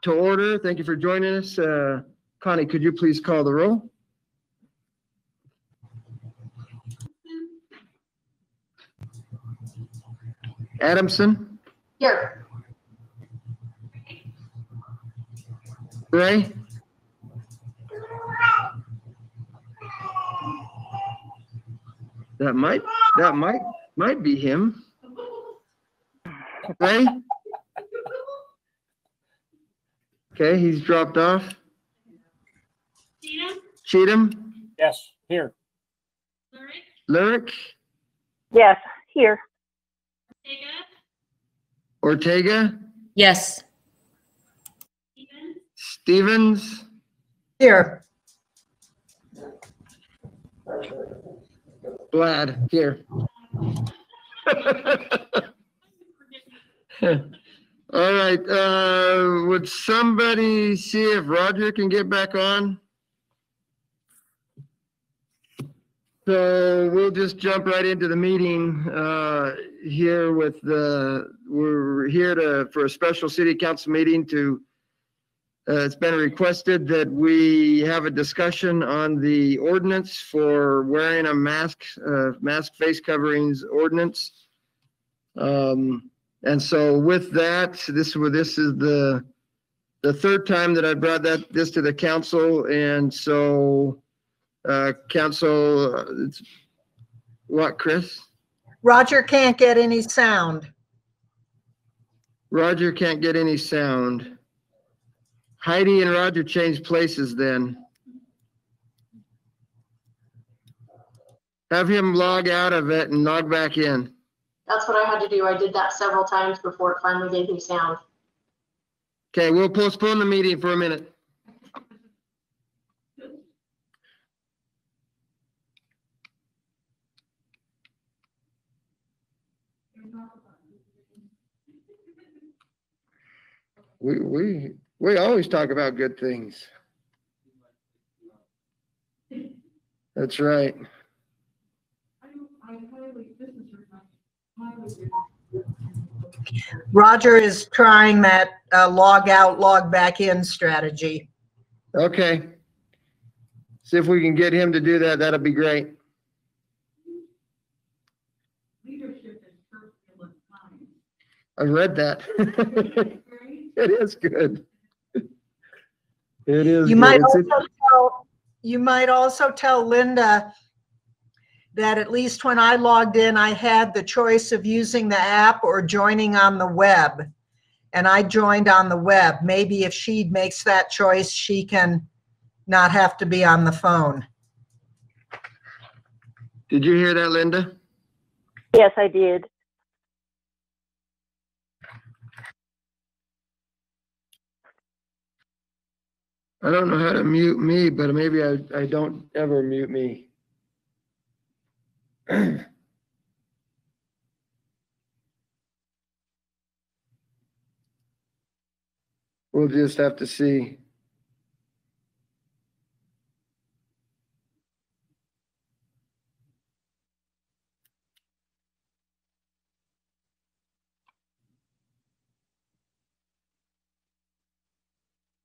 to order. Thank you for joining us. Connie, could you please call the roll? Adamson? Here. Ray? That might be him. Ray? Okay, he's dropped off. Cheatham? Yes, here. Lyric? Yes, here. Ortega? Yes. Stevens? Here. Glad here. All right. Would somebody see if Roger can get back on? So we'll just jump right into the meeting here with we're here for a special city council meeting to it's been requested that we have a discussion on the ordinance for wearing a mask face coverings ordinance. And so with that, this is the third time that I brought this to the council. And so council, what, Chris? Roger can't get any sound. Roger can't get any sound. Heidi and Roger changed places then. Have him log out of it and log back in. That's what I had to do. I did that several times before it finally gave me sound. Okay, we'll postpone the meeting for a minute. We always talk about good things. That's right. Roger is trying that log out, log back in strategy. Okay. See if we can get him to do that. That'll be great. I read that. It is good. It is. You might also tell Linda that at least when I logged in, I had the choice of using the app or joining on the web. And I joined on the web. Maybe if she makes that choice, she can not have to be on the phone. Did you hear that, Linda? Yes, I did. I don't know how to mute me, but maybe I don't ever mute me. We'll just have to see.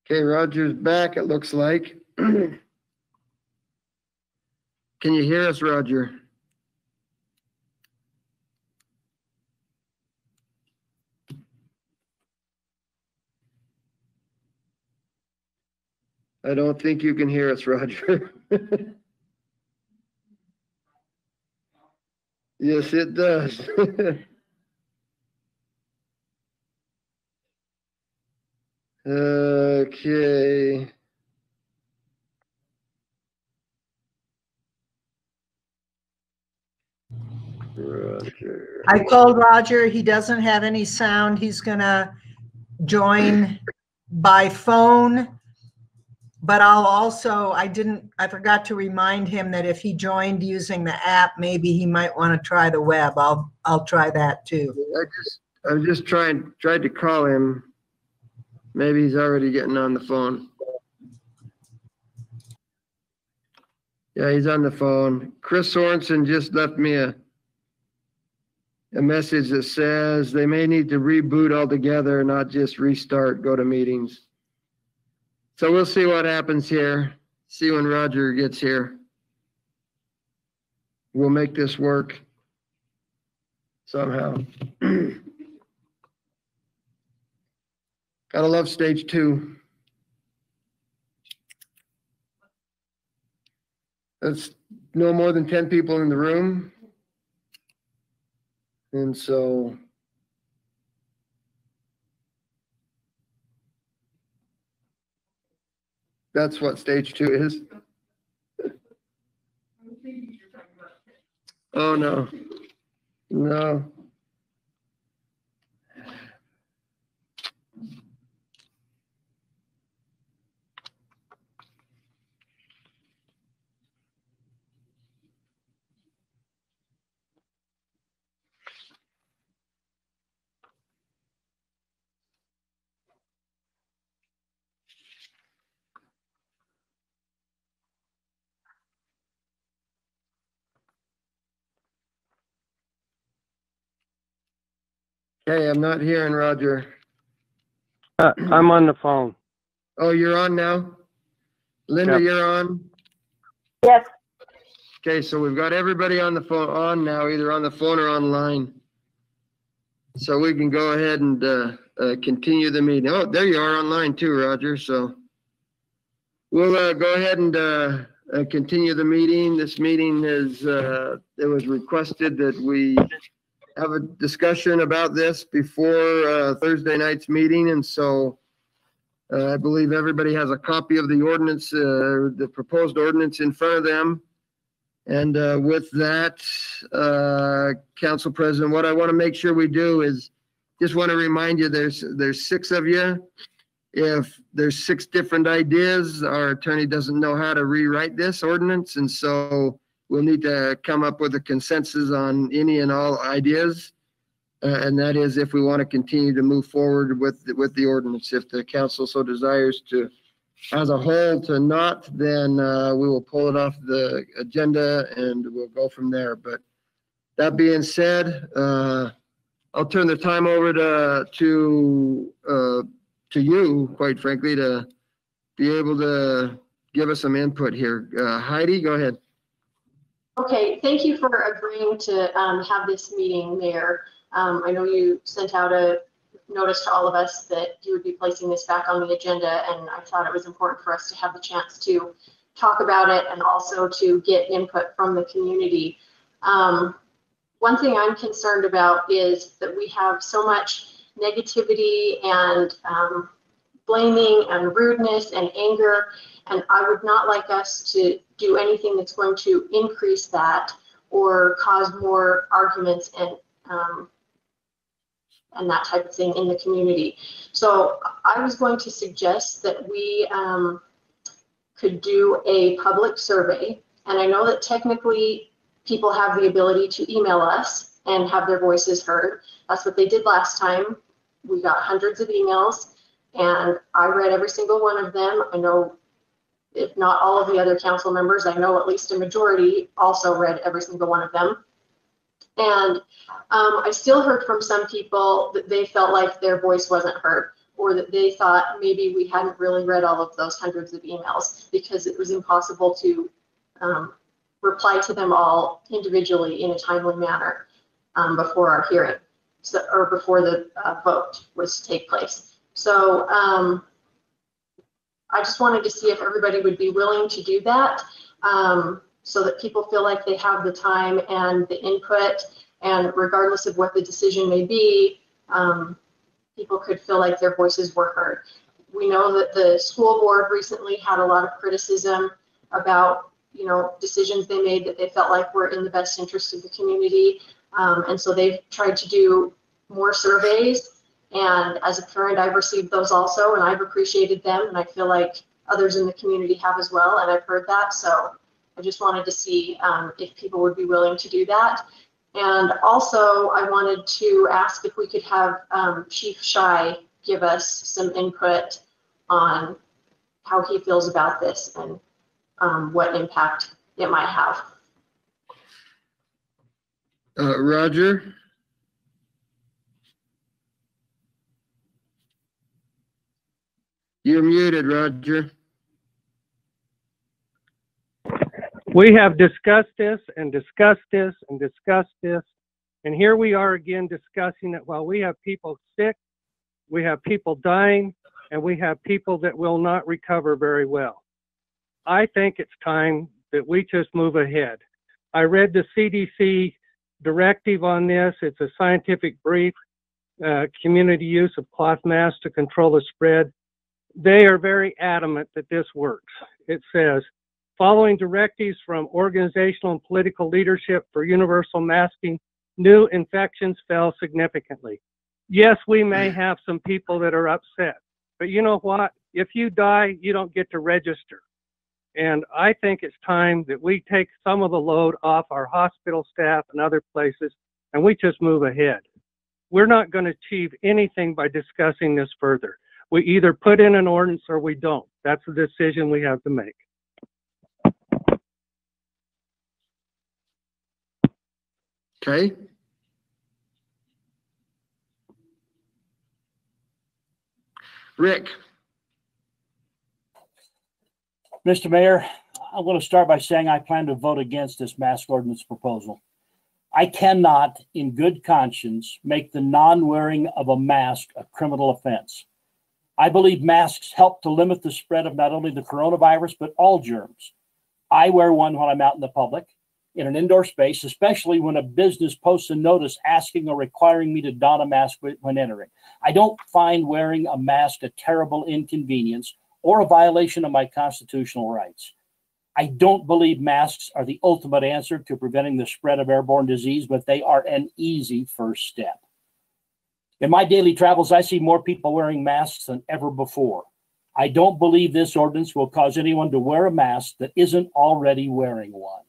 Okay, Roger's back, it looks like. Can you hear us, Roger? I don't think you can hear us, Roger. Yes, it does. Okay. Roger. I called Roger. He doesn't have any sound. He's gonna join by phone. But I forgot to remind him that if he joined using the app, maybe he might want to try the web. I'll try that too. I just tried to call him. Maybe he's already getting on the phone. Yeah, he's on the phone. Chris Sorensen just left me a message that says they may need to reboot altogether, not just restart, go to meetings. So we'll see what happens here. See when Roger gets here. We'll make this work somehow. Gotta love stage 2. That's no more than 10 people in the room. And so that's what stage 2 is. Oh, no. No. Hey, I'm not hearing Roger. I'm on the phone. Oh, you're on now? Linda, Yep. you're on? Yes. Okay, so we've got everybody on the phone on now, either on the phone or online. So we can go ahead and continue the meeting. Oh, there you are online too, Roger. So we'll go ahead and continue the meeting. This meeting is, it was requested that we have a discussion about this before Thursday night's meeting. And so I believe everybody has a copy of the ordinance, the proposed ordinance in front of them. And with that, Council President, what I want to make sure we do is just want to remind you, there's 6 of you. If there's 6 different ideas, our attorney doesn't know how to rewrite this ordinance. And so we'll need to come up with a consensus on any and all ideas. And that is if we want to continue to move forward with the ordinance. If the council so desires to, as a whole, to not, then we will pull it off the agenda and we'll go from there. But that being said, I'll turn the time over to you, quite frankly, to be able to give us some input here. Heidi, go ahead. Okay, thank you for agreeing to have this meeting, Mayor. I know you sent out a notice to all of us that you would be placing this back on the agenda, and I thought it was important for us to have the chance to talk about it and also to get input from the community. One thing I'm concerned about is that we have so much negativity and blaming and rudeness and anger, and I would not like us to do anything that's going to increase that or cause more arguments and that type of thing in the community. So I was going to suggest that we could do a public survey. And I know that technically people have the ability to email us and have their voices heard. That's what they did last time. We got hundreds of emails and I read every single one of them. I know if not all of the other council members, I know at least a majority also read every single one of them. And I still heard from some people that they felt like their voice wasn't heard, or that they thought maybe we hadn't really read all of those hundreds of emails because it was impossible to reply to them all individually in a timely manner before our hearing, so, or before the vote was to take place. So I just wanted to see if everybody would be willing to do that. So that people feel like they have the time and the input, and regardless of what the decision may be, people could feel like their voices were heard. We know that the school board recently had a lot of criticism about, you know, decisions they made that they felt like were in the best interest of the community, and so they've tried to do more surveys. And as a parent, I've received those also, and I've appreciated them, and I feel like others in the community have as well, and I've heard that. So I just wanted to see if people would be willing to do that. And also I wanted to ask if we could have Chief Shy give us some input on how he feels about this and what impact it might have. Roger? You're muted, Roger. We have discussed this and discussed this and discussed this, and here we are again discussing it while we have people sick, we have people dying, and we have people that will not recover very well. I think it's time that we just move ahead. I read the CDC directive on this. It's a scientific brief, community use of cloth masks to control the spread. They are very adamant that this works. It says, following directives from organizational and political leadership for universal masking, new infections fell significantly. Yes, we may have some people that are upset, but you know what? If you die, you don't get to register. And I think it's time that we take some of the load off our hospital staff and other places, and we just move ahead. We're not going to achieve anything by discussing this further. We either put in an ordinance or we don't. That's the decision we have to make. Okay. Rick. Mr. Mayor, I'm going to start by saying I plan to vote against this mask ordinance proposal. I cannot, in good conscience, make the non-wearing of a mask a criminal offense. I believe masks help to limit the spread of not only the coronavirus, but all germs. I wear one when I'm out in the public, in an indoor space, especially when a business posts a notice asking or requiring me to don a mask when entering. I don't find wearing a mask a terrible inconvenience or a violation of my constitutional rights. I don't believe masks are the ultimate answer to preventing the spread of airborne disease, but they are an easy first step. In my daily travels, I see more people wearing masks than ever before. I don't believe this ordinance will cause anyone to wear a mask that isn't already wearing one.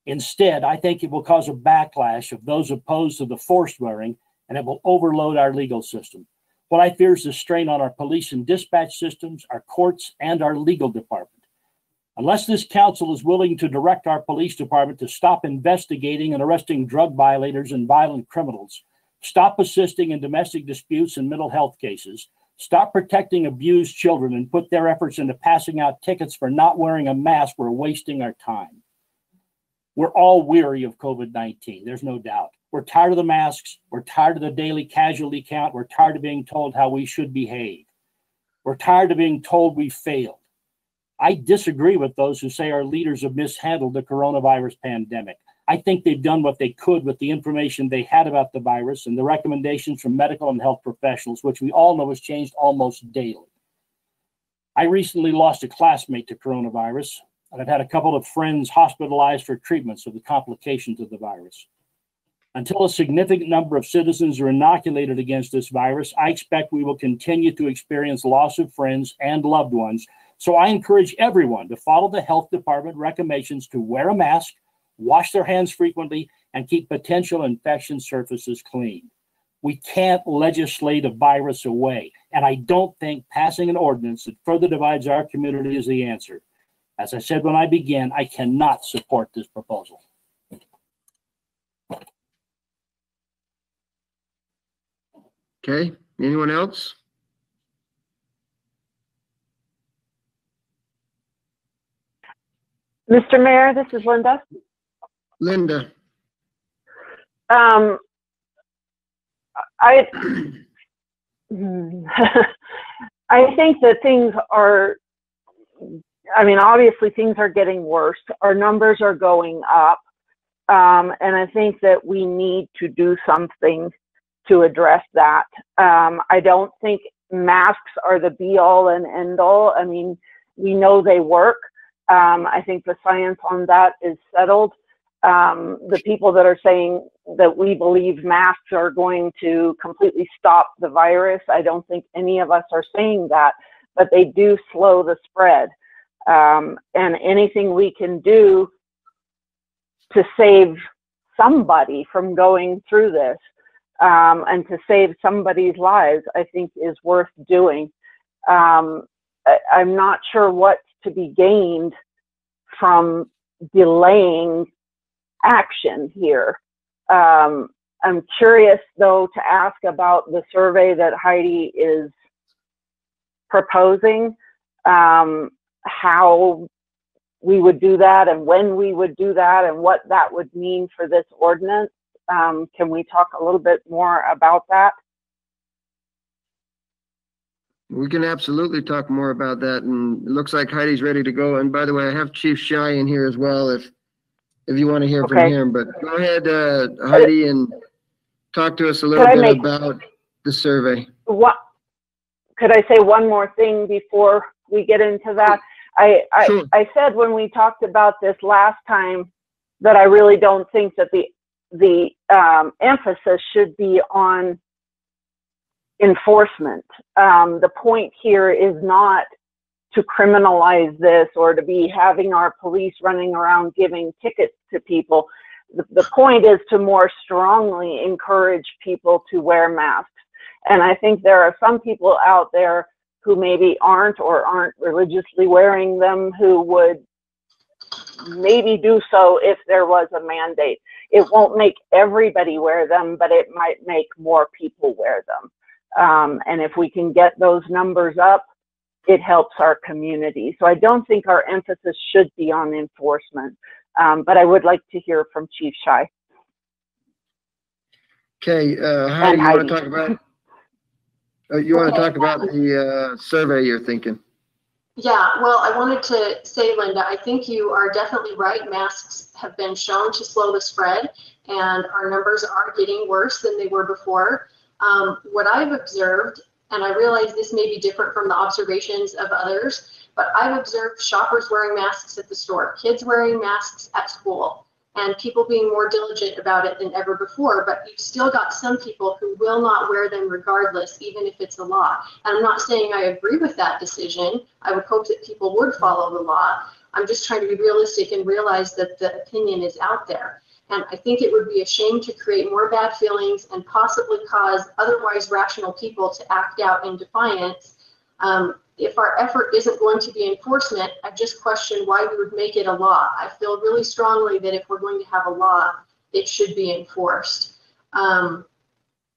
Instead, I think it will cause a backlash of those opposed to the forced wearing, and it will overload our legal system. What I fear is the strain on our police and dispatch systems, our courts, and our legal department. Unless this council is willing to direct our police department to stop investigating and arresting drug violators and violent criminals, stop assisting in domestic disputes and mental health cases, stop protecting abused children, and put their efforts into passing out tickets for not wearing a mask, we're wasting our time. We're all weary of COVID-19, there's no doubt. We're tired of the masks, we're tired of the daily casualty count, we're tired of being told how we should behave. We're tired of being told we failed. I disagree with those who say our leaders have mishandled the coronavirus pandemic. I think they've done what they could with the information they had about the virus and the recommendations from medical and health professionals, which we all know has changed almost daily. I recently lost a classmate to coronavirus, and I've had a couple of friends hospitalized for treatments of the complications of the virus. Until a significant number of citizens are inoculated against this virus, I expect we will continue to experience loss of friends and loved ones. So I encourage everyone to follow the health department recommendations to wear a mask, wash their hands frequently, and keep potential infection surfaces clean. We can't legislate a virus away, and I don't think passing an ordinance that further divides our community is the answer. As I said when I began, I cannot support this proposal. Okay, anyone else? Mr. Mayor, this is Linda. Linda. I I think that things are, I mean, obviously things are getting worse. Our numbers are going up. And I think that we need to do something to address that. I don't think masks are the be all and end all. I mean, we know they work. I think the science on that is settled. The people that are saying that we believe masks are going to completely stop the virus, I don't think any of us are saying that, but they do slow the spread. And anything we can do to save somebody from going through this and to save somebody's lives, I think is worth doing. I'm not sure what's to be gained from delaying action here. I'm curious though to ask about the survey that Heidi is proposing, how we would do that and when we would do that and what that would mean for this ordinance. Can we talk a little bit more about that? We can absolutely talk more about that, and it looks like Heidi's ready to go. And by the way, I have Chief Shy in here as well if you want to hear from him. But go ahead, Heidi, and talk to us a little bit about the survey. What could I say one more thing before we get into that? Sure. I said when we talked about this last time that I really don't think that the emphasis should be on enforcement. The point here is not to criminalize this or to be having our police running around giving tickets to people. The point is to more strongly encourage people to wear masks. And I think there are some people out there who maybe aren't religiously wearing them, who would maybe do so if there was a mandate. It won't make everybody wear them, but it might make more people wear them. And if we can get those numbers up, it helps our community. So I don't think our emphasis should be on enforcement, but I would like to hear from Chief Shy. Okay, Heidi, you want to talk about the survey you're thinking? Yeah, well, I wanted to say, Linda, I think you are definitely right. Masks have been shown to slow the spread, and our numbers are getting worse than they were before. What I've observed, and I realize this may be different from the observations of others, but I've observed shoppers wearing masks at the store, kids wearing masks at school, and people being more diligent about it than ever before. But you've still got some people who will not wear them regardless, even if it's a law. And I'm not saying I agree with that decision. I would hope that people would follow the law. I'm just trying to be realistic and realize that the opinion is out there. And I think it would be a shame to create more bad feelings and possibly cause otherwise rational people to act out in defiance. If our effort isn't going to be enforcement, I just question why we would make it a law. I feel really strongly that if we're going to have a law, it should be enforced. And,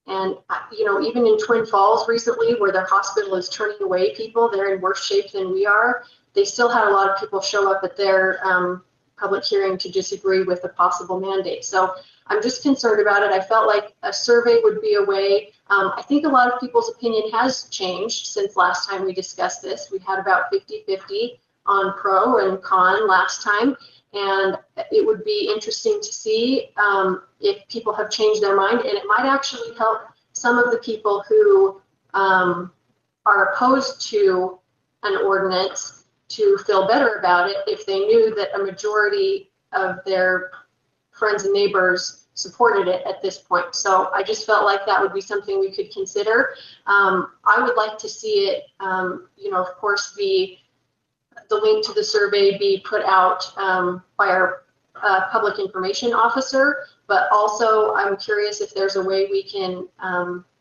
you know, even in Twin Falls recently, where their hospital is turning away people, they're in worse shape than we are. They still had a lot of people show up at their public hearing to disagree with a possible mandate. So I'm just concerned about it. I felt like a survey would be a way. I think a lot of people's opinion has changed since last time we discussed this. We had about 50-50 on pro and con last time. And it would be interesting to see if people have changed their mind. And it might actually help some of the people who are opposed to an ordinance to feel better about it if they knew that a majority of their friends and neighbors supported it at this point. So I just felt like that would be something we could consider. I would like to see it, you know, of course, the link to the survey be put out by our public information officer, but also I'm curious if there's a way we can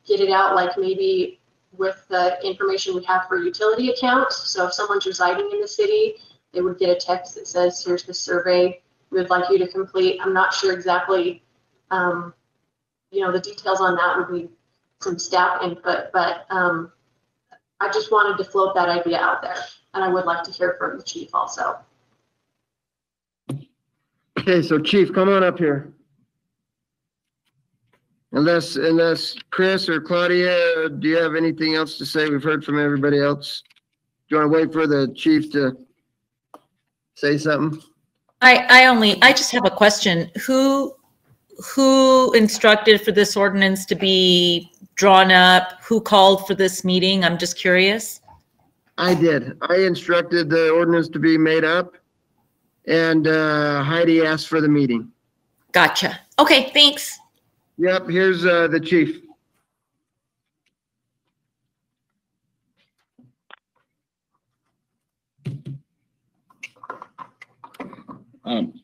get it out, like maybe with the information we have for utility accounts. So if someone's residing in the city, they would get a text that says, here's the survey we would like you to complete. I'm not sure exactly, you know, the details on that would be some staff input, but I just wanted to float that idea out there. And I would like to hear from the chief also. Okay, so Chief, come on up here. Unless Chris or Claudia, do you have anything else to say? We've heard from everybody else. Do you want to wait for the chief to say something? I just have a question. Who instructed for this ordinance to be drawn up? Who called for this meeting? I'm just curious. I did. I instructed the ordinance to be made up, and Heidi asked for the meeting. Gotcha. Okay, thanks. Yep, here's the chief.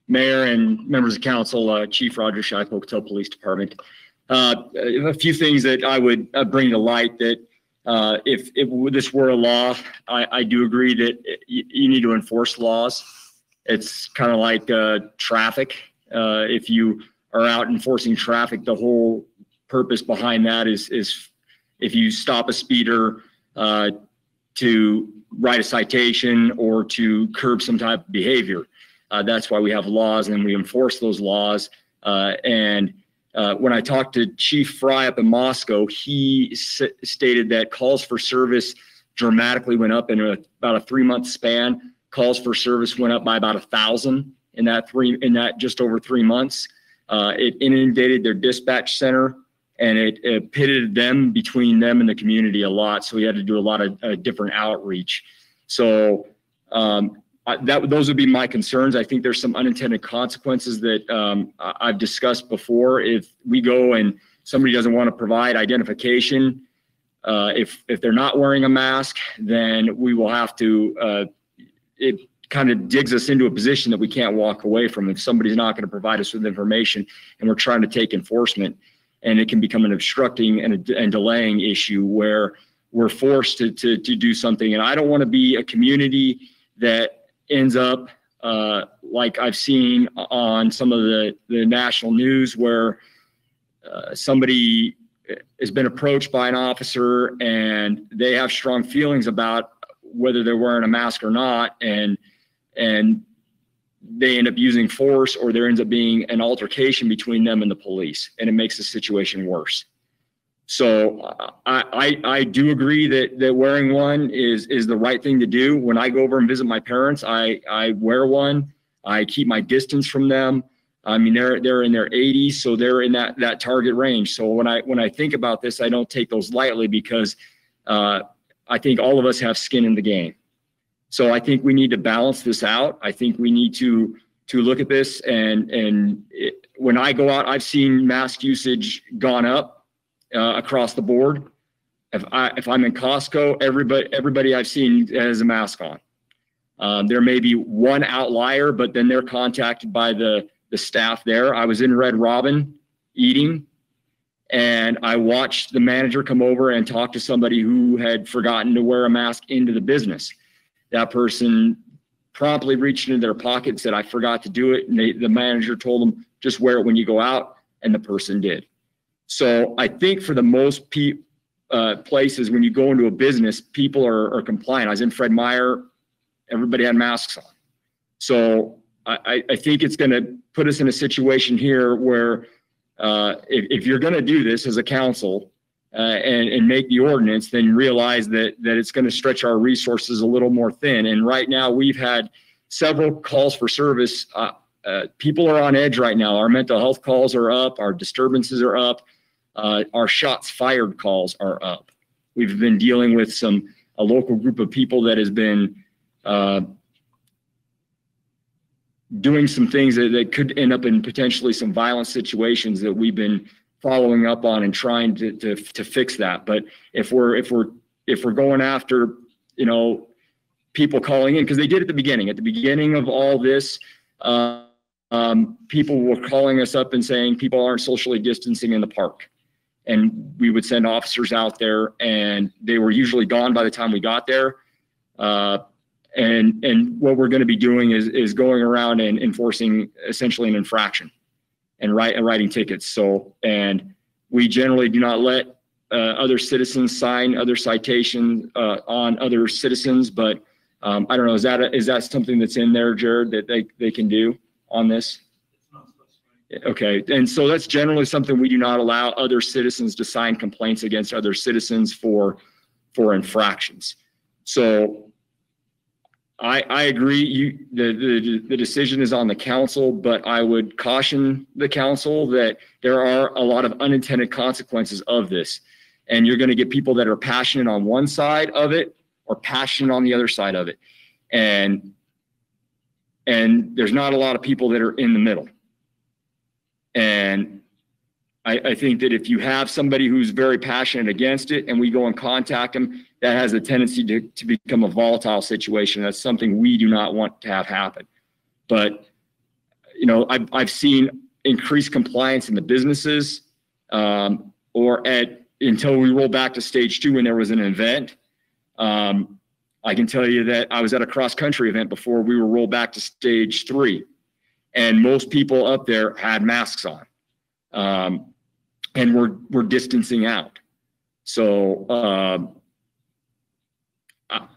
Mayor and members of council, Chief Roger Shy, Pocatello Police Department. A few things that I would bring to light that if this were a law, I do agree that you need to enforce laws. It's kind of like traffic. If you are out enforcing traffic, the whole purpose behind that is if you stop a speeder 10 to write a citation or to curb some type of behavior. That's why we have laws and we enforce those laws. When I talked to Chief Fry up in Moscow, he stated that calls for service dramatically went up in about a 3-month span. Calls for service went up by about 1,000 in that just over 3 months. It inundated their dispatch center, and it pitted them between them and the community a lot. So we had to do a lot of different outreach. So those would be my concerns. I think there's some unintended consequences that I've discussed before. If we go and somebody doesn't want to provide identification, if they're not wearing a mask, then we will have to, it kind of digs us into a position that we can't walk away from. If somebody's not going to provide us with information and we're trying to take enforcement, and it can become an obstructing and delaying issue where we're forced to do something. And I don't want to be a community that ends up like I've seen on some of the national news where somebody has been approached by an officer and they have strong feelings about whether they're wearing a mask or not, and they end up using force, or there ends up being an altercation between them and the police, and it makes the situation worse. So I do agree that wearing one is the right thing to do. When I go over and visit my parents, I wear one. I keep my distance from them. I mean, they're in their 80s, so they're in that target range. So when I think about this, I don't take those lightly, because I think all of us have skin in the game. So I think we need to balance this out. I think we need to look at this, and when I go out, I've seen mask usage gone up across the board. If I'm in Costco, everybody I've seen has a mask on. There may be one outlier, but then they're contacted by the staff there. I was in Red Robin eating, and I watched the manager come over and talk to somebody who had forgotten to wear a mask into the business. That person promptly reached into their pocket and said, "I forgot to do it." And the manager told them, "Just wear it when you go out." And the person did. So I think for the most places, when you go into a business, people are compliant. I was in Fred Meyer, everybody had masks on. So I think it's going to put us in a situation here where if you're going to do this as a council and make the ordinance, then realize that it's going to stretch our resources a little more thin. And right now we've had several calls for service. People are on edge right now. Our mental health calls are up. Our disturbances are up. Our shots fired calls are up. We've been dealing with a local group of people that has been doing some things that could end up in potentially some violent situations that we've been following up on and trying to fix that. But if we're going after, people calling in, because they did at the beginning of all this, people were calling us up and saying people aren't socially distancing in the park. And we would send officers out there, and they were usually gone by the time we got there. And what we're going to be doing is going around and enforcing essentially an infraction and writing tickets. So, and we generally do not let other citizens sign other citations on other citizens. But I don't know, is that something that's in there, Jared, that they can do on this? Okay, and so that's generally something we do not allow other citizens to sign complaints against other citizens for infractions. So I agree. The decision is on the council, but I would caution the council that there are a lot of unintended consequences of this, and you're going to get people that are passionate on one side of it or passionate on the other side of it, and there's not a lot of people that are in the middle. And I think that if you have somebody who's very passionate against it and we go and contact them, that has a tendency to become a volatile situation. That's something we do not want to have happen. But, I've seen increased compliance in the businesses until we roll back to stage 2 when there was an event. I can tell you that I was at a cross-country event before we were rolled back to stage 3. And most people up there had masks on, and we're distancing out. So I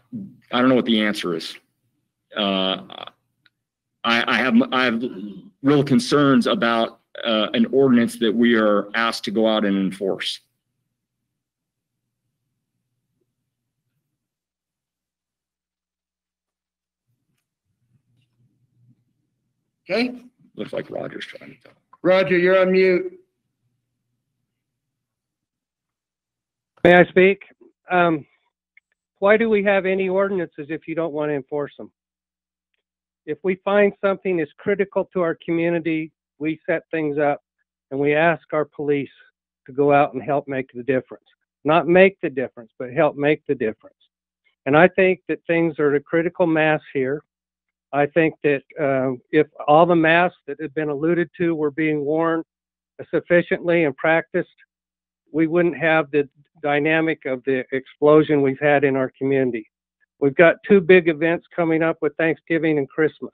don't know what the answer is. I have real concerns about an ordinance that we are asked to go out and enforce. Okay, Looks like Roger's trying to talk. Roger, you're on mute. May I speak? Why do we have any ordinances if you don't want to enforce them? If we find something is critical to our community, we set things up and we ask our police to go out and help make the difference. Not make the difference, but help make the difference. And I think that things are at a critical mass here. I think that if all the masks that have been alluded to were being worn sufficiently and practiced, we wouldn't have the dynamic of the explosion we've had in our community. We've got two big events coming up with Thanksgiving and Christmas.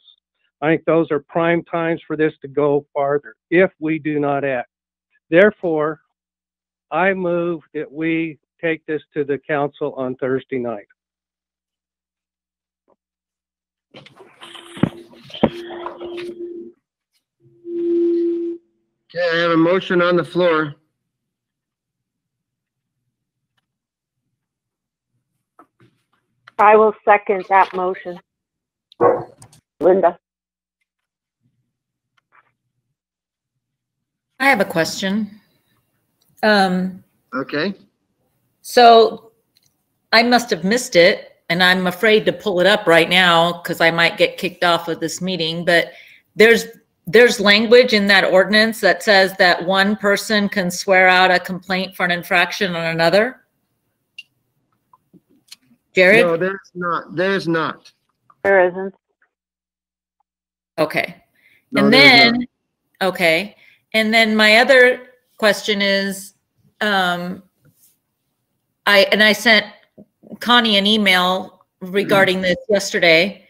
I think those are prime times for this to go farther if we do not act. Therefore, I move that we take this to the council on Thursday night. Okay, I have a motion on the floor. I will second that motion. Linda. I have a question. Okay. So I must have missed it, and I'm afraid to pull it up right now because I might get kicked off of this meeting, but there's language in that ordinance that says that one person can swear out a complaint for an infraction on another. Jared? No, there's not. There's not. There isn't. Okay. No, And there's then, not. okay. And then my other question is, I sent Connie an email regarding this yesterday,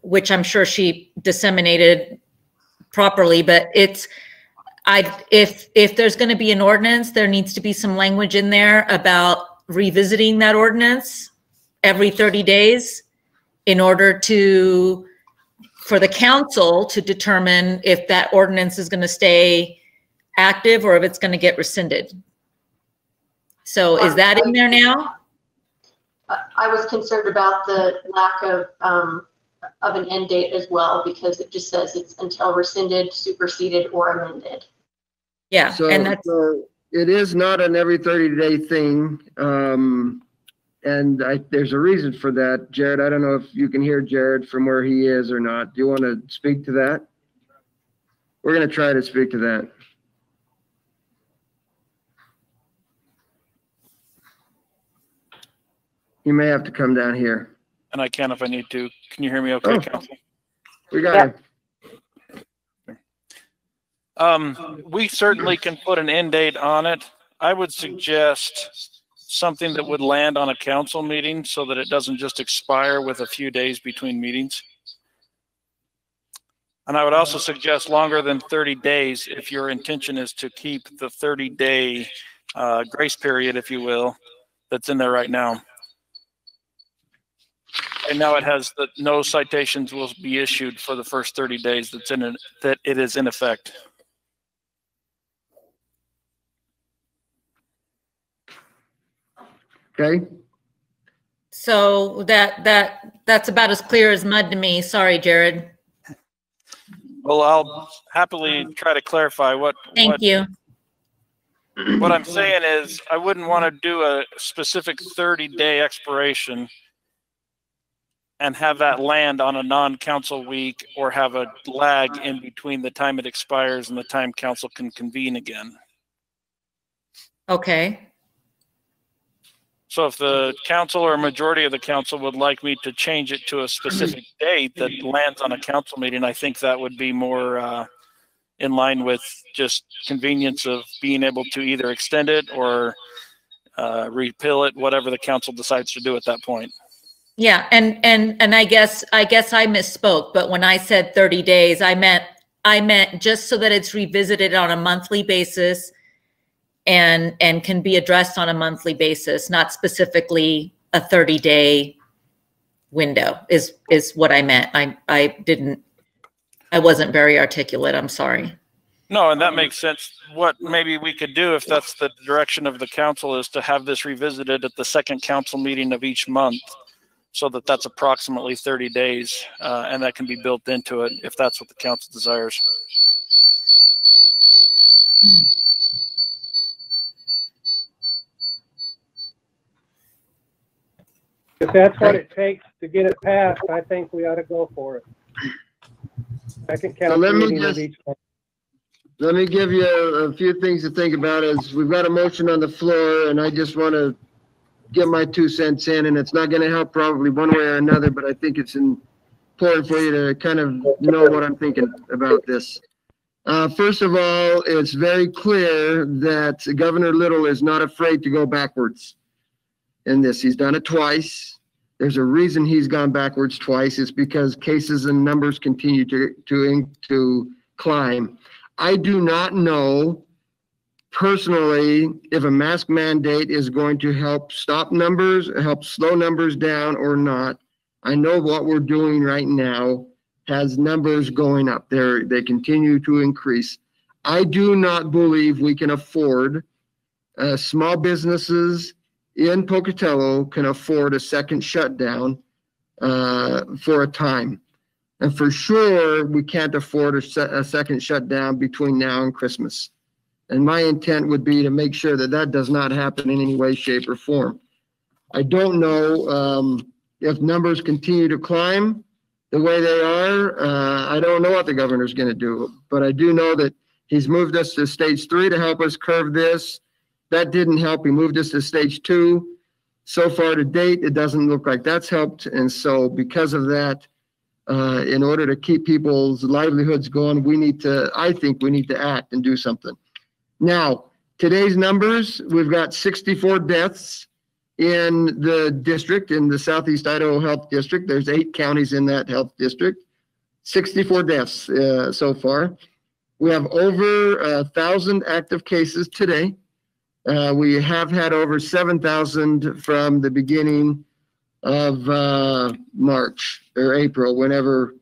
which I'm sure she disseminated properly, but if there's going to be an ordinance, there needs to be some language in there about revisiting that ordinance every 30 days in order for the council to determine if that ordinance is going to stay active or if it's going to get rescinded. So is that in there now? I was concerned about the lack of an end date as well, because it just says it's until rescinded, superseded, or amended. Yeah, So, and that's, so it is not an every 30-day thing. And there's a reason for that. Jared, I don't know if you can hear Jared from where he is or not. Do you want to speak to that? We're going to try to speak to that. You may have to come down here. And I can if I need to. Can you hear me okay, Oh. Council? We got it. We certainly can put an end date on it. I would suggest something that would land on a council meeting so that it doesn't just expire with a few days between meetings. And I would also suggest longer than 30 days if your intention is to keep the 30-day grace period, if you will, that's in there right now. And now it has that no citations will be issued for the first 30 days that it is in effect. Okay. so that's about as clear as mud to me. Sorry, Jared. Well, I'll happily try to clarify Thank you. What I'm saying is I wouldn't want to do a specific 30-day expiration and have that land on a non-council week or have a lag in between the time it expires and the time council can convene again. Okay. So if the council or a majority of the council would like me to change it to a specific date that lands on a council meeting, I think that would be more in line with just convenience of being able to either extend it or repeal it, whatever the council decides to do at that point. Yeah, and I guess I misspoke, but when I said 30 days, I meant just so that it's revisited on a monthly basis and can be addressed on a monthly basis, not specifically a 30-day window is what I meant. I wasn't very articulate. I'm sorry. No, and that makes sense. What maybe we could do, if that's the direction of the council, is to have this revisited at the second council meeting of each month, so that that's approximately 30 days, and that can be built into it if that's what the council desires. If that's what it takes to get it passed, I think we ought to go for it. Second council meeting of each month. Let me give you a few things to think about. As we've got a motion on the floor, and I just want to get my 2 cents in, and it's not going to help probably one way or another, but I think it's important for you to kind of know what I'm thinking about this. First of all, it's very clear that Governor Little is not afraid to go backwards in this. He's done it twice. There's a reason he's gone backwards twice. It's because cases and numbers continue to climb. I do not know personally if a mask mandate is going to help stop numbers, help slow numbers down or not. I know what we're doing right now has numbers going up. They continue to increase. I do not believe we can afford small businesses in Pocatello can afford a second shutdown for a time. And for sure, we can't afford a second shutdown between now and Christmas. And my intent would be to make sure that that does not happen in any way, shape, or form. I don't know if numbers continue to climb the way they are. I don't know what the governor's going to do, but I do know that he's moved us to stage 3 to help us curve this. That didn't help. He moved us to stage 2. So far to date, it doesn't look like that's helped. And so because of that, in order to keep people's livelihoods going, I think we need to act and do something. Now, today's numbers, we've got 64 deaths in the district, in the Southeast Idaho Health District. There's 8 counties in that health district. 64 deaths so far. We have over 1,000 active cases today. We have had over 7,000 from the beginning of March or April, whenever,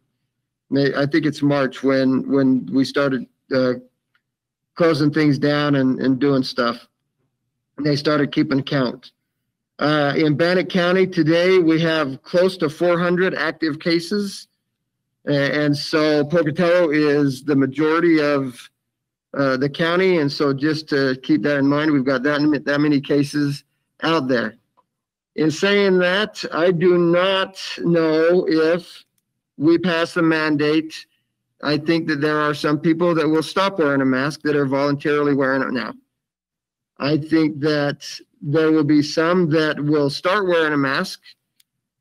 I think it's March when we started closing things down and doing stuff. And they started keeping count. In Bannock County today, we have close to 400 active cases. And so Pocatello is the majority of the county. And so just to keep that in mind, we've got that many cases out there. In saying that, I do not know if we pass the mandate. I think that there are some people that will stop wearing a mask that are voluntarily wearing it now. I think that there will be some that will start wearing a mask.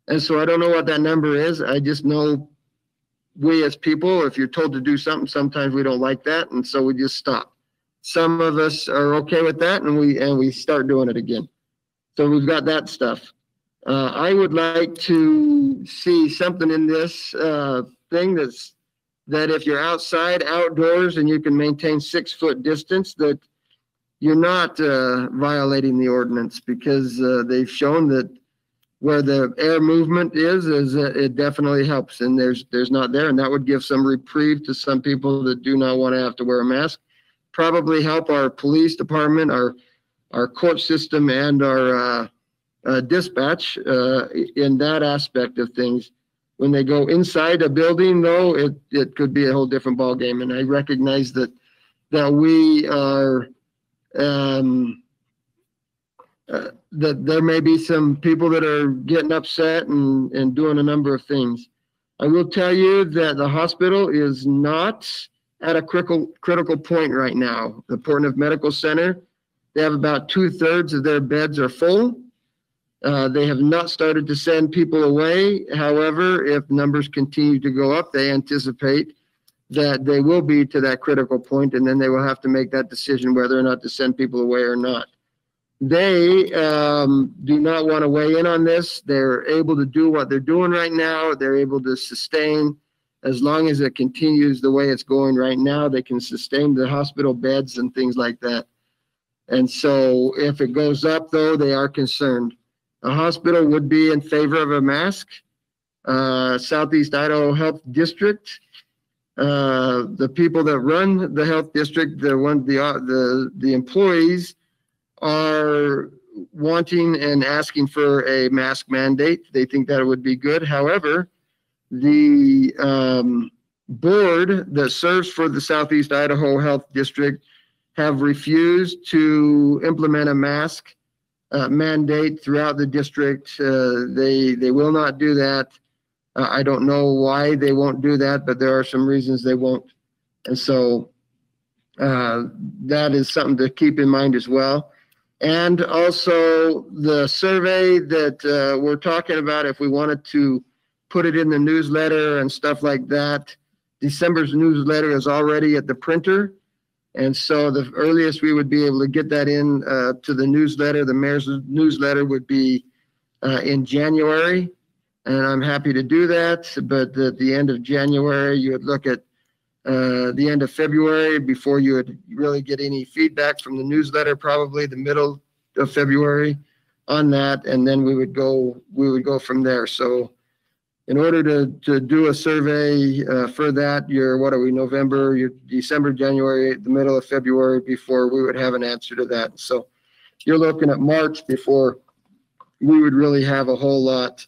And so I don't know what that number is. I just know we as people, if you're told to do something, sometimes we don't like that. And so we just stop. Some of us are okay with that, and we start doing it again. So we've got that stuff. I would like to see something in this thing that if you're outside, outdoors, and you can maintain 6-foot distance, that you're not violating the ordinance, because they've shown that where the air movement is it definitely helps, and there's not there, and that would give some reprieve to some people that do not want to have to wear a mask. Probably help our police department, our court system, and our dispatch in that aspect of things. When they go inside a building, though, it could be a whole different ballgame. And I recognize that we are that there may be some people that are getting upset and doing a number of things. I will tell you that the hospital is not at a critical point right now. The Portneuf Medical Center, they have about 2/3 of their beds are full. They have not started to send people away. However, if numbers continue to go up, they anticipate that they will be to that critical point, and then they will have to make that decision whether or not to send people away or not. They do not want to weigh in on this. They're able to do what they're doing right now. They're able to sustain, as long as it continues the way it's going right now, they can sustain the hospital beds and things like that. And so if it goes up, though, they are concerned. a hospital would be in favor of a mask. Southeast Idaho Health District, the people that run the health district, the employees are wanting and asking for a mask mandate. They think that it would be good. However, the board that serves for the Southeast Idaho Health District have refused to implement a mask mandate throughout the district. They will not do that. I don't know why they won't do that, but there are some reasons they won't. And so that is something to keep in mind as well. And also the survey that we're talking about, if we wanted to put it in the newsletter and stuff like that, December's newsletter is already at the printer. And so the earliest we would be able to get that in to the newsletter, the mayor's newsletter, would be in January. And I'm happy to do that. But at the end of January, you would look at the end of February before you would really get any feedback from the newsletter, probably the middle of February on that. And then we would go from there. So in order to do a survey for that, November, December, January, the middle of February before we would have an answer to that. So you're looking at March before we would really have a whole lot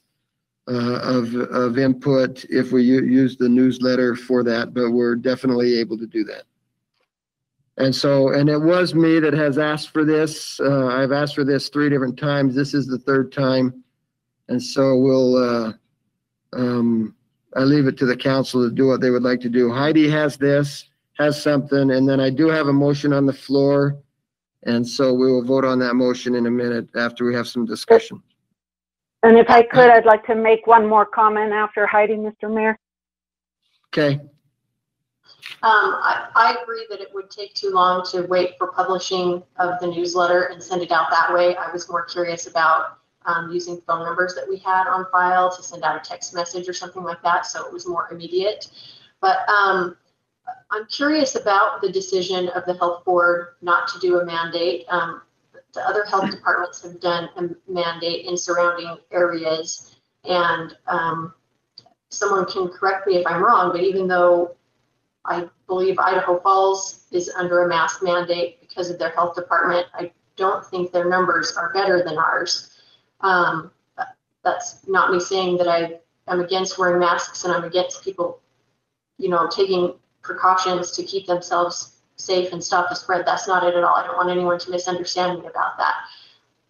of input if we use the newsletter for that, but we're definitely able to do that. And it was me that has asked for this. I've asked for this 3 different times. This is the 3rd time. And so I leave it to the council to do what they would like to do. Heidi has something, and then I do have a motion on the floor. And so we will vote on that motion in a minute after we have some discussion. And if I could, I'd like to make one more comment after Heidi, Mr. Mayor. Okay. I agree that it would take too long to wait for publishing of the newsletter and send it out that way. I was more curious about using phone numbers that we had on file to send out a text message or something like that, so it was more immediate. But I'm curious about the decision of the health board not to do a mandate. The other health departments have done a mandate in surrounding areas, and someone can correct me if I'm wrong, but even though I believe Idaho Falls is under a mask mandate because of their health department, I don't think their numbers are better than ours. That's not me saying that I'm against wearing masks and I'm against people, taking precautions to keep themselves safe and stop the spread. That's not it at all. I don't want anyone to misunderstand me about that.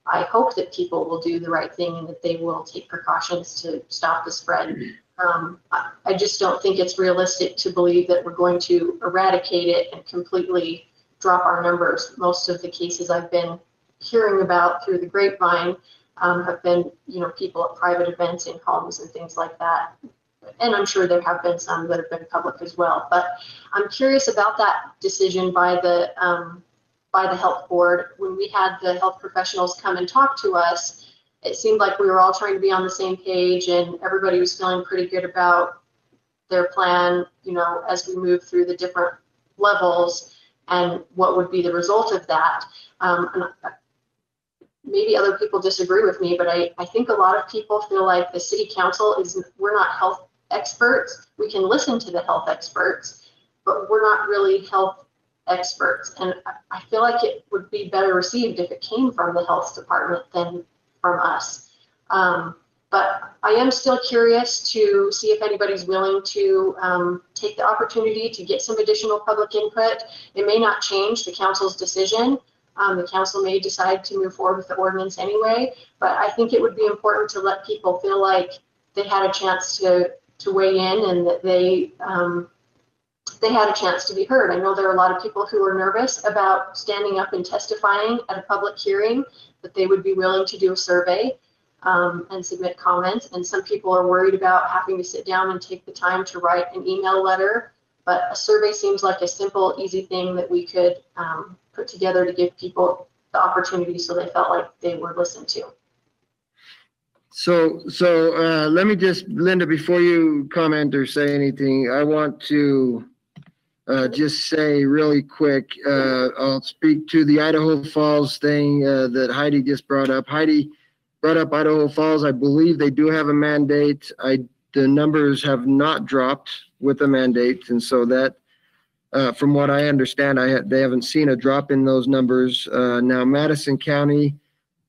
I hope that people will do the right thing and that they will take precautions to stop the spread. I just don't think it's realistic to believe that we're going to eradicate it and completely drop our numbers. Most of the cases I've been hearing about through the grapevine have been, people at private events in homes and things like that. And I'm sure there have been some that have been public as well. But I'm curious about that decision by the health board. When we had the health professionals come and talk to us, it seemed like we were all trying to be on the same page and everybody was feeling pretty good about their plan, as we move through the different levels and what would be the result of that. And maybe other people disagree with me, but I think a lot of people feel like the city council we're not health experts. We can listen to the health experts, but we're not really health experts. And I feel like it would be better received if it came from the health department than from us. But I am still curious to see if anybody's willing to take the opportunity to get some additional public input. It may not change the council's decision. The council may decide to move forward with the ordinance anyway, but I think it would be important to let people feel like they had a chance to weigh in and that they had a chance to be heard. I know there are a lot of people who are nervous about standing up and testifying at a public hearing, but they would be willing to do a survey and submit comments. And some people are worried about having to sit down and take the time to write an email letter, but a survey seems like a simple, easy thing that we could put together to give people the opportunity so they felt like they were listened to. So let me just, Linda, before you comment or say anything, I want to just say really quick, I'll speak to the Idaho Falls thing that Heidi just brought up. Heidi, brought up Idaho Falls. I believe they do have a mandate. The numbers have not dropped with the mandate, and so that, from what I understand, they haven't seen a drop in those numbers. Now, Madison County,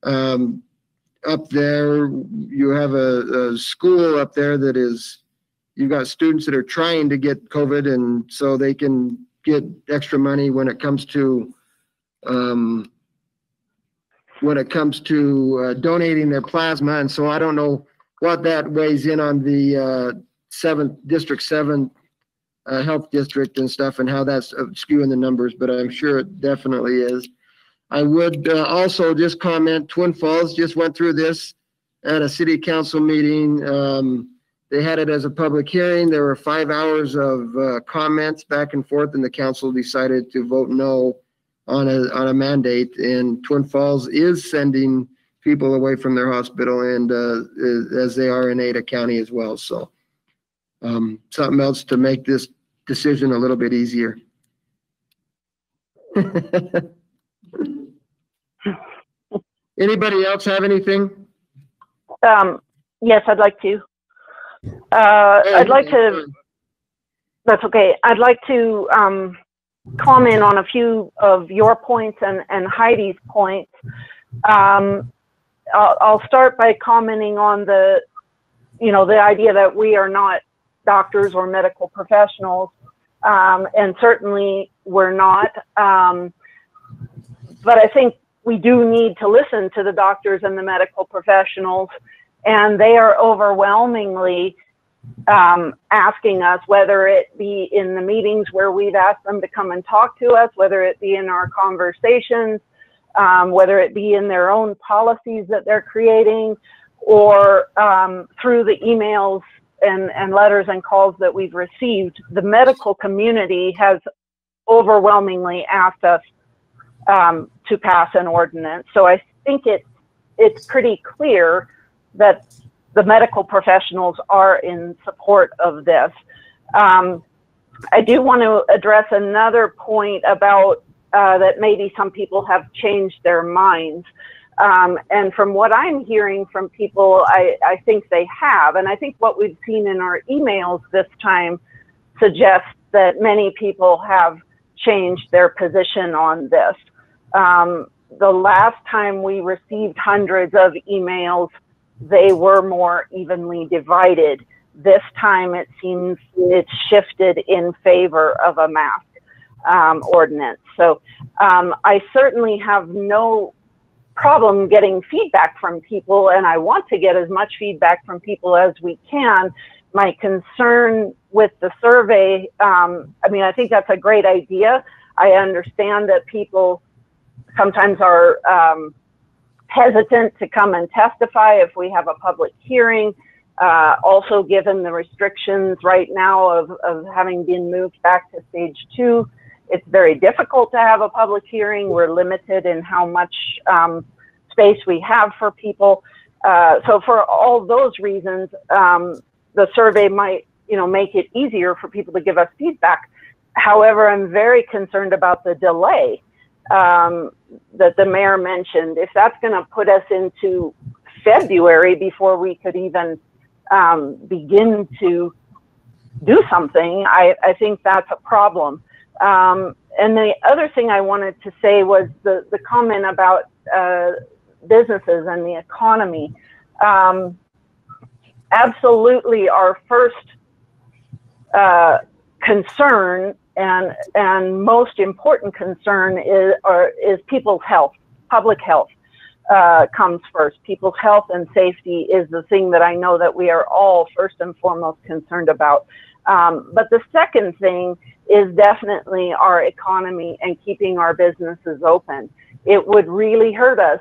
up there, you have a school up there that is, you've got students that are trying to get COVID, and so they can get extra money when it comes to donating their plasma. And so I don't know what that weighs in on the District 7 health district and stuff, and how that's skewing the numbers, but I'm sure it definitely is. I would also just comment, Twin Falls just went through this at a city council meeting. They had it as a public hearing. There were 5 hours of comments back and forth, and the council decided to vote no on a mandate. And Twin Falls is sending people away from their hospital, and as they are in Ada County as well. So something else to make this decision a little bit easier. Anybody else have anything? Yes, I'd like to. I'd like to, that's okay. I'd like to comment on a few of your points and Heidi's points. I'll start by commenting on the idea that we are not doctors or medical professionals, and certainly we're not. But I think we do need to listen to the doctors and the medical professionals, and they are overwhelmingly asking us, whether it be in the meetings where we've asked them to come and talk to us, whether it be in our conversations, whether it be in their own policies that they're creating, or through the emails and letters and calls that we've received. The medical community has overwhelmingly asked us to pass an ordinance. So I think it's pretty clear that the medical professionals are in support of this. I do want to address another point about that maybe some people have changed their minds. And from what I'm hearing from people, I think they have. And I think what we've seen in our emails this time suggests that many people have changed their position on this. The last time we received hundreds of emails, they were more evenly divided. This time it seems it's shifted in favor of a mask ordinance. So I certainly have no problem getting feedback from people, and I want to get as much feedback from people as we can. My concern with the survey, I mean, I think that's a great idea. I understand that people sometimes are hesitant to come and testify if we have a public hearing. Also, given the restrictions right now of having been moved back to stage 2, it's very difficult to have a public hearing. We're limited in how much space we have for people. So for all those reasons, the survey might, make it easier for people to give us feedback. However, I'm very concerned about the delay that the mayor mentioned. If that's going to put us into February before we could even begin to do something, I think that's a problem. And the other thing I wanted to say was the comment about businesses and the economy. Absolutely, our first concern and most important concern is people's health. Public health comes first. People's health and safety is the thing that I know that we are all first and foremost concerned about. But the second thing is definitely our economy and keeping our businesses open. It would really hurt us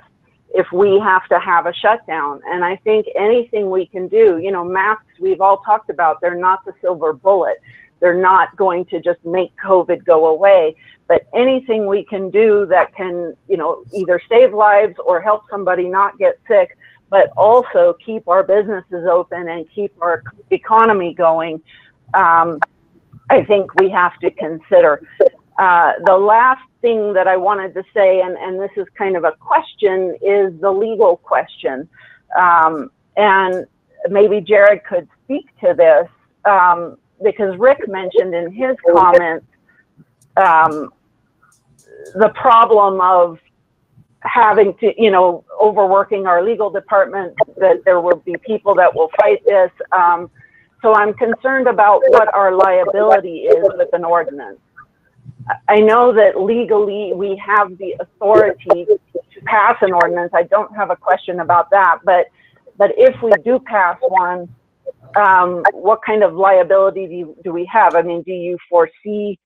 if we have to have a shutdown. And I think anything we can do, masks we've all talked about, they're not the silver bullet. They're not going to just make COVID go away. But anything we can do that can, either save lives or help somebody not get sick, but also keep our businesses open and keep our economy going, I think we have to consider. The last thing that I wanted to say, and this is kind of a question, is the legal question. And maybe Jared could speak to this, because Rick mentioned in his comments the problem of having to, you know, overworking our legal department, that there will be people that will fight this. So I'm concerned about what our liability is with an ordinance. I know that legally we have the authority to pass an ordinance. I don't have a question about that. But if we do pass one, what kind of liability do we have? I mean, do you foresee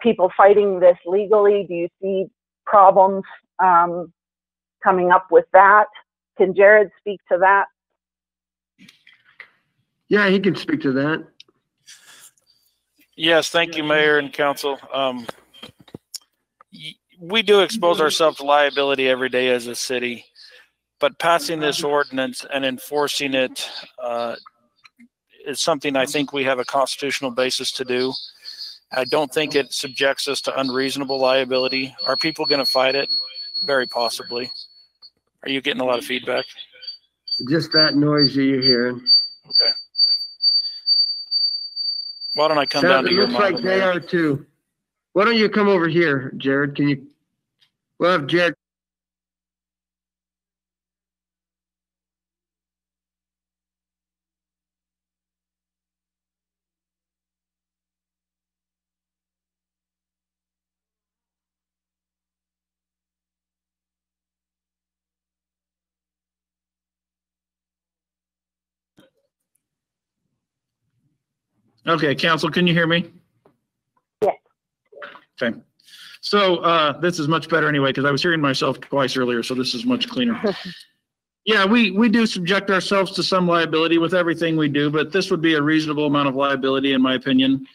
people fighting this legally? Do you see problems coming up with that? Can Jared speak to that? Yeah, he can speak to that. Yes, thank you, Mayor and Council. We do expose ourselves to liability every day as a city, but passing this ordinance and enforcing it is something I think we have a constitutional basis to do. I don't think it subjects us to unreasonable liability. Are people going to fight it? Very possibly. Are you getting a lot of feedback? Just that noise that you're hearing. Okay. Why don't I come down to your It looks like they are too. Why don't you come over here, Jared? Can you? We'll have Jared. Okay, Council, can you hear me? Yes. Okay. So this is much better anyway, because I was hearing myself twice earlier, so this is much cleaner. Yeah, we do subject ourselves to some liability with everything we do, but this would be a reasonable amount of liability, in my opinion.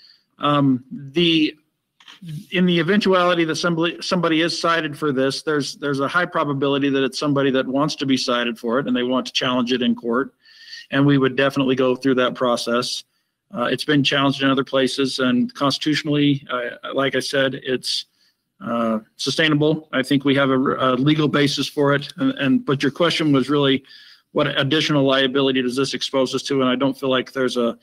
In the eventuality that somebody is cited for this, there's a high probability that it's somebody that wants to be cited for it and they want to challenge it in court, and we would definitely go through that process. It's been challenged in other places, and constitutionally, like I said, it's sustainable. I think we have a legal basis for it. But your question was really, what additional liability does this expose us to? And I don't feel like there's an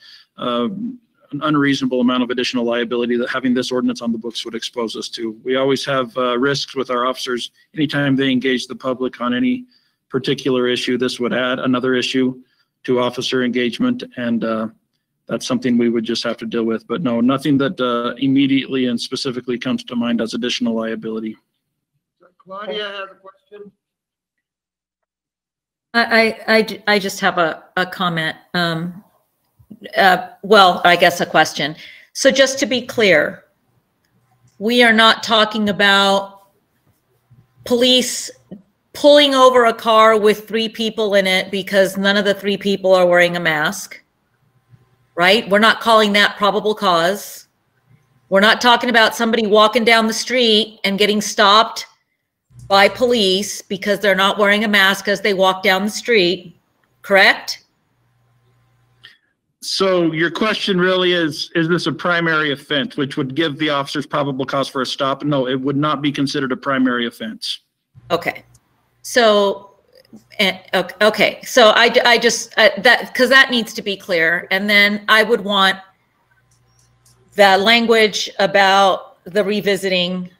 unreasonable amount of additional liability that having this ordinance on the books would expose us to. We always have risks with our officers. Anytime they engage the public on any particular issue, this would add another issue to officer engagement, and that's something we would just have to deal with. But no, nothing that immediately and specifically comes to mind as additional liability. Claudia has a question. I just have a comment. Well, I guess a question. So just to be clear, we are not talking about police pulling over a car with 3 people in it because none of the 3 people are wearing a mask. Right? We're not calling that probable cause. We're not talking about somebody walking down the street and getting stopped by police because they're not wearing a mask as they walk down the street, correct? So your question really is this a primary offense, which would give the officers probable cause for a stop? No, it would not be considered a primary offense. Okay. So okay, so I just that, because that needs to be clear, and then I would want the language about the revisiting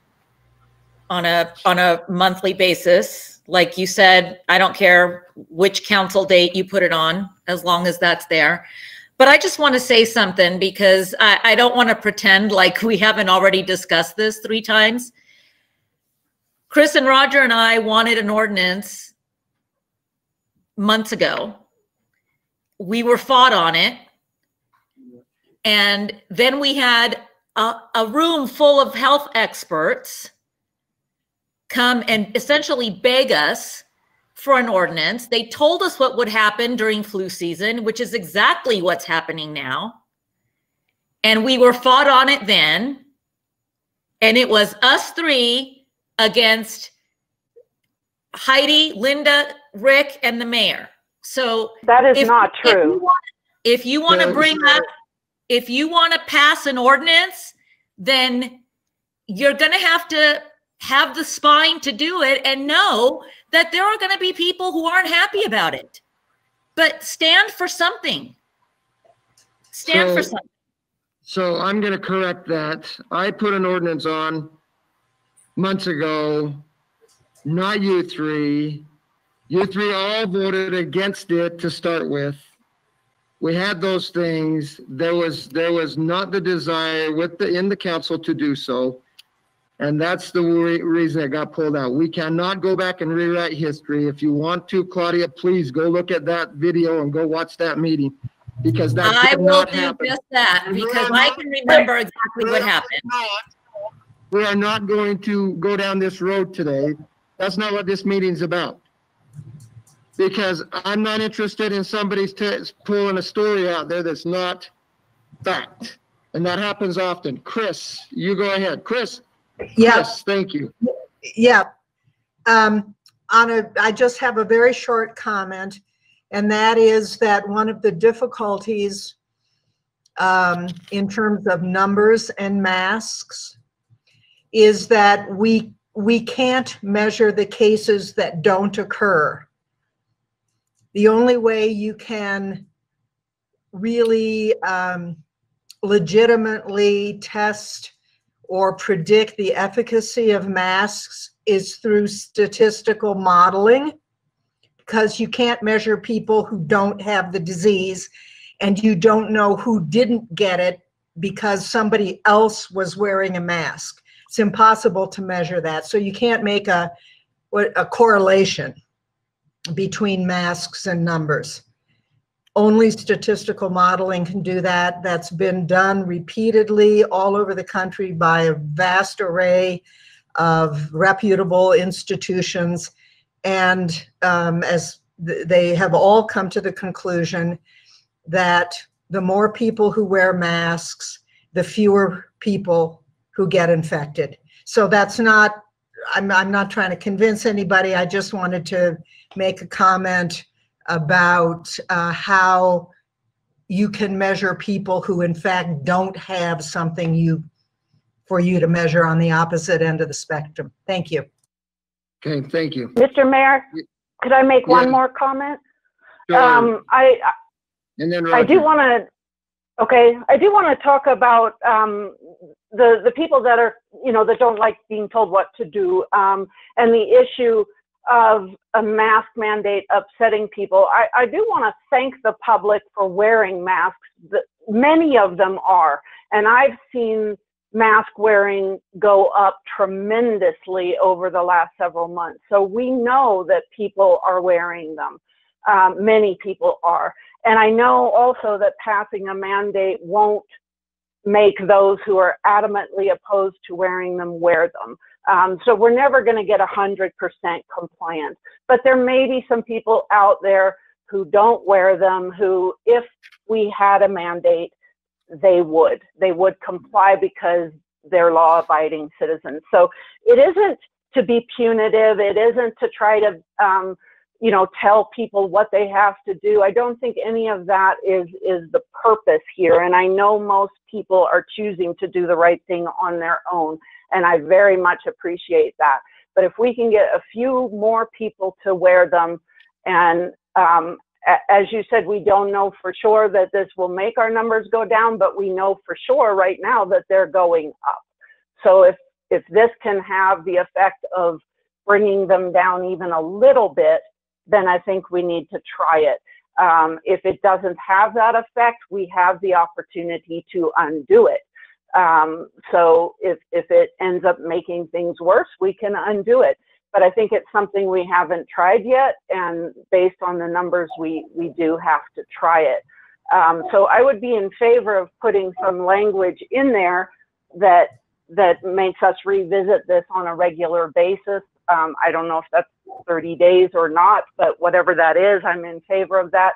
on a monthly basis. Like you said, I don't care which council date you put it on, as long as that's there. But I just want to say something, because I don't want to pretend like we haven't already discussed this 3 times. Chris and Roger and I wanted an ordinance months ago. We were fought on it. And then we had a room full of health experts come and essentially beg us for an ordinance. They told us what would happen during flu season, which is exactly what's happening now. And we were fought on it then. And it was us 3 against Heidi, Linda, Rick, and the mayor. So that is not true. If you want to bring up, if you want to pass an ordinance, then you're going to have the spine to do it and know that there are going to be people who aren't happy about it. But stand for something. Stand for something. So I'm going to correct that. I put an ordinance on months ago, not you three. You three all voted against it to start with. We had those things. There was not the desire in the council to do so. And that's the reason it got pulled out. We cannot go back and rewrite history. If you want to, Claudia, please go look at that video and go watch that meeting, because that did not happen. I will do just that, because I can remember exactly what happened. We are not going to go down this road today. That's not what this meeting's about. Because I'm not interested in somebody's pulling a story out there that's not fact. And that happens often. Chris, you go ahead. Chris. Yeah. Yes, thank you. Yeah. I just have a very short comment, and that is that one of the difficulties in terms of numbers and masks is that we can't measure the cases that don't occur. The only way you can really legitimately test or predict the efficacy of masks is through statistical modeling, because you can't measure people who don't have the disease, and you don't know who didn't get it because somebody else was wearing a mask. It's impossible to measure that. So you can't make a correlation between masks and numbers. Only statistical modeling can do that. That's been done repeatedly all over the country by a vast array of reputable institutions. And as they have all come to the conclusion that the more people who wear masks, the fewer people who get infected. So that's not, I'm not trying to convince anybody. I just wanted to make a comment about how you can measure people who in fact don't have something for you to measure on the opposite end of the spectrum. Thank you. Okay, thank you. Mr. Mayor, could I make one more comment? Sure. And then Roger. I do want to talk about the people that are, that don't like being told what to do, and the issue of a mask mandate upsetting people. I do want to thank the public for wearing masks. Many of them are, and I've seen mask wearing go up tremendously over the last several months. So we know that people are wearing them. Many people are. And I know also that passing a mandate won't make those who are adamantly opposed to wearing them wear them. So we're never going to get 100% compliance. But there may be some people out there who don't wear them, who, if we had a mandate, they would comply because they're law-abiding citizens. So it isn't to be punitive. It isn't to try to, tell people what they have to do. I don't think any of that is the purpose here. And I know most people are choosing to do the right thing on their own. And I very much appreciate that. But if we can get a few more people to wear them, and as you said, we don't know for sure that this will make our numbers go down, but we know for sure right now that they're going up. So if this can have the effect of bringing them down even a little bit, then I think we need to try it. If it doesn't have that effect, we have the opportunity to undo it. So if it ends up making things worse, we can undo it. But I think it's something we haven't tried yet, and based on the numbers, we do have to try it. So I would be in favor of putting some language in there that makes us revisit this on a regular basis. I don't know if that's 30 days or not, but whatever that is, I'm in favor of that.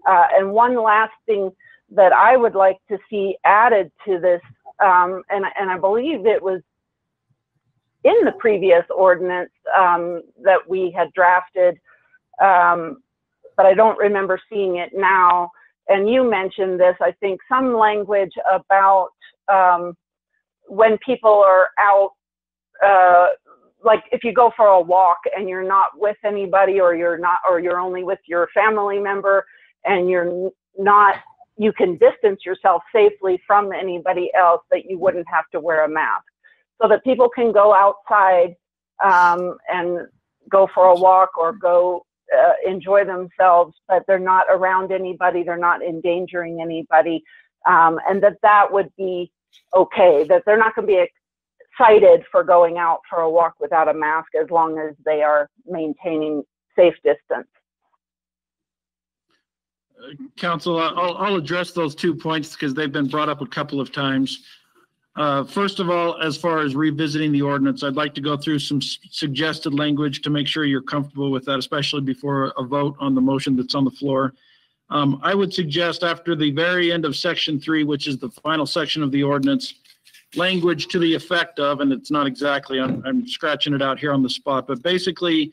And one last thing that I would like to see added to this, and I believe it was in the previous ordinance that we had drafted, but I don't remember seeing it now. And you mentioned this, I think, some language about when people are out like if you go for a walk and you're not with anybody, or you're only with your family member, and you're not, you can distance yourself safely from anybody else, that you wouldn't have to wear a mask, so that people can go outside and go for a walk or go enjoy themselves, but they're not around anybody, they're not endangering anybody, and that would be okay, that they're not going to be cited for going out for a walk without a mask, as long as they are maintaining safe distance. Council, I'll address those 2 points because they've been brought up a couple of times. First of all, as far as revisiting the ordinance, I'd like to go through some suggested language to make sure you're comfortable with that, especially before a vote on the motion that's on the floor. I would suggest after the very end of section 3, which is the final section of the ordinance, language to the effect of, and it's not exactly, I'm scratching it out here on the spot, but basically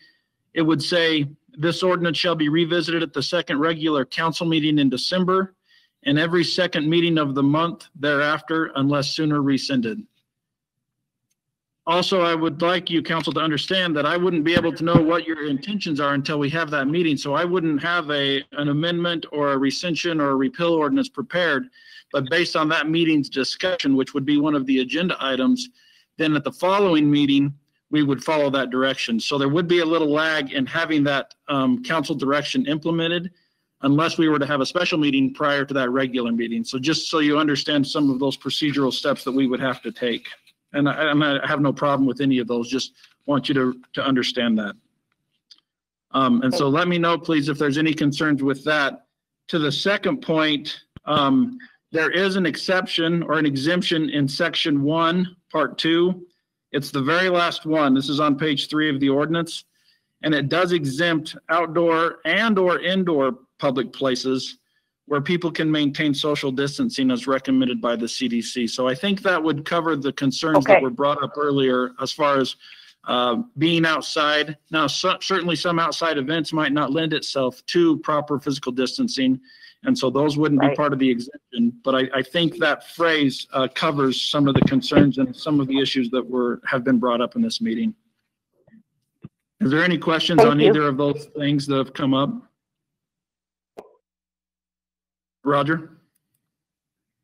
it would say, this ordinance shall be revisited at the second regular council meeting in December and every second meeting of the month thereafter, unless sooner rescinded. Also, I would like you, council, to understand that I wouldn't be able to know what your intentions are until we have that meeting. So I wouldn't have an amendment or a rescission or a repeal ordinance prepared. But based on that meeting's discussion, which would be one of the agenda items, then at the following meeting, we would follow that direction. So there would be a little lag in having that council direction implemented, unless we were to have a special meeting prior to that regular meeting. So just so you understand some of those procedural steps that we would have to take. And I have no problem with any of those, just want you to understand that. And so let me know, please, if there's any concerns with that. To the second point, there is an exception or an exemption in section 1, part 2. It's the very last one. This is on page 3 of the ordinance. And it does exempt outdoor and or indoor public places where people can maintain social distancing as recommended by the CDC. So I think that would cover the concerns that were brought up earlier as far as being outside. Now, certainly some outside events might not lend itself to proper physical distancing, and so those wouldn't be part of the exemption. But I think that phrase covers some of the concerns and some of the issues that have been brought up in this meeting. Is there any questions on either of those things that have come up? Roger?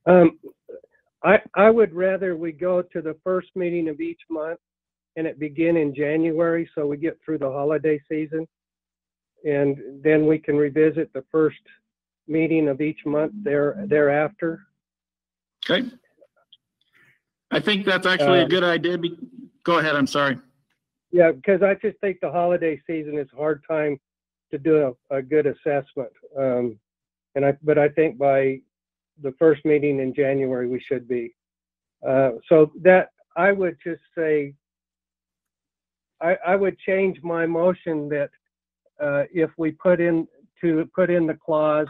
I would rather we go to the first meeting of each month and it begin in January, so we get through the holiday season, and then we can revisit the first meeting of each month thereafter. Okay. I think that's actually a good idea. Go ahead, I'm sorry. Yeah, because I just think the holiday season is a hard time to do a good assessment. But I think by the first meeting in January, we should be. So that I would just say, I would change my motion that if we put in the clause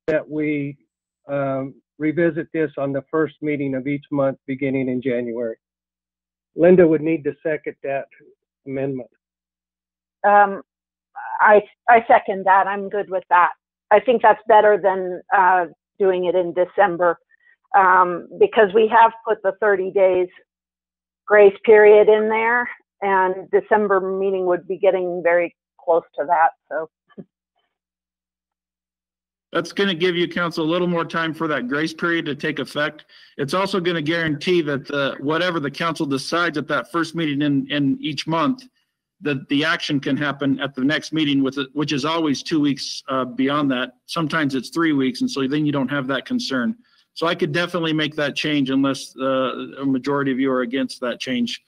that we revisit this on the first meeting of each month beginning in January. Linda would need to second that amendment. I second that. I'm good with that. I think that's better than doing it in December, because we have put the 30 days grace period in there, and December meeting would be getting very close to that. So that's going to give you, council, a little more time for that grace period to take effect. It's also going to guarantee that whatever the council decides at that first meeting in each month, that the action can happen at the next meeting with it, which is always 2 weeks beyond that. Sometimes it's 3 weeks, and so then you don't have that concern. So I could definitely make that change unless a majority of you are against that change.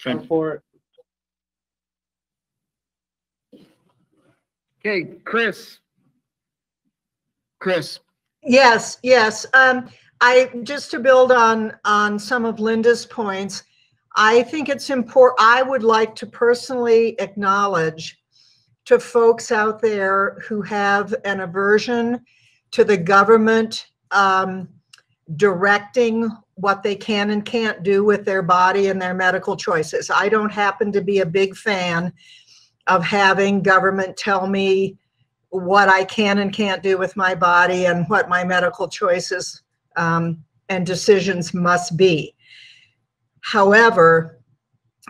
Okay. Go for it. Okay, Chris. Yes. I just to build on some of Linda's points, I think it's important. I would like to personally acknowledge to folks out there who have an aversion to the government directing what they can and can't do with their body and their medical choices. I don't happen to be a big fan of having government tell me what I can and can't do with my body and what my medical choices and decisions must be. However,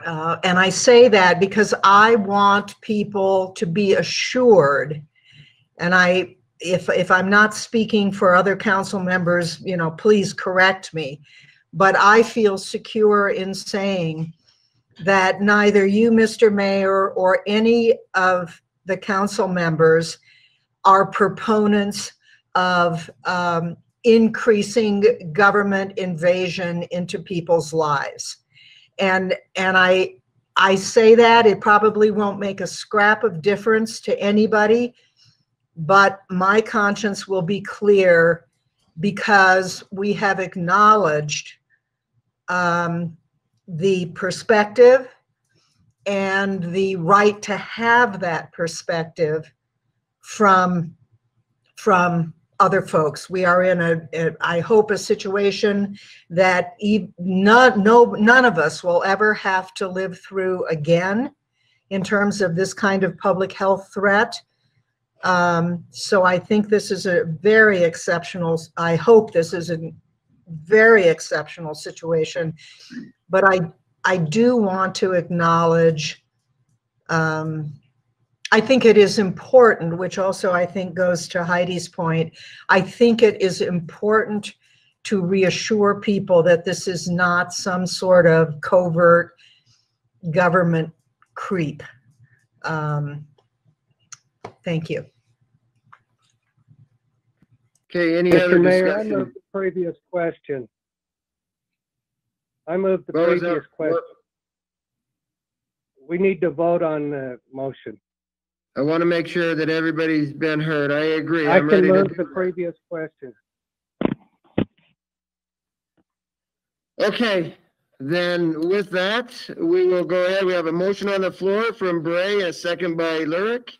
And I say that because I want people to be assured, and if I'm not speaking for other council members, you know, please correct me, but I feel secure in saying that neither you, Mr. Mayor, or any of the council members are proponents of increasing government invasion into people's lives. And I say that it probably won't make a scrap of difference to anybody, but my conscience will be clear because we have acknowledged the perspective and the right to have that perspective from other folks. We are in I hope, a situation that none of us will ever have to live through again in terms of this kind of public health threat. So I think this is a very exceptional, I hope this is a very exceptional situation, but I do want to acknowledge, I think it is important, which also I think goes to Heidi's point, I think it is important to reassure people that this is not some sort of covert government creep. Thank you. Okay, any other Mr. Mayor, I discussion? move the previous question. I move the What was previous that? question. We need to vote on the motion. I want to make sure that everybody's been heard. I agree. I I'm can ready to move do the that. previous question. Okay, then with that, we will go ahead. We have a motion on the floor from Bray, a second by Lyric.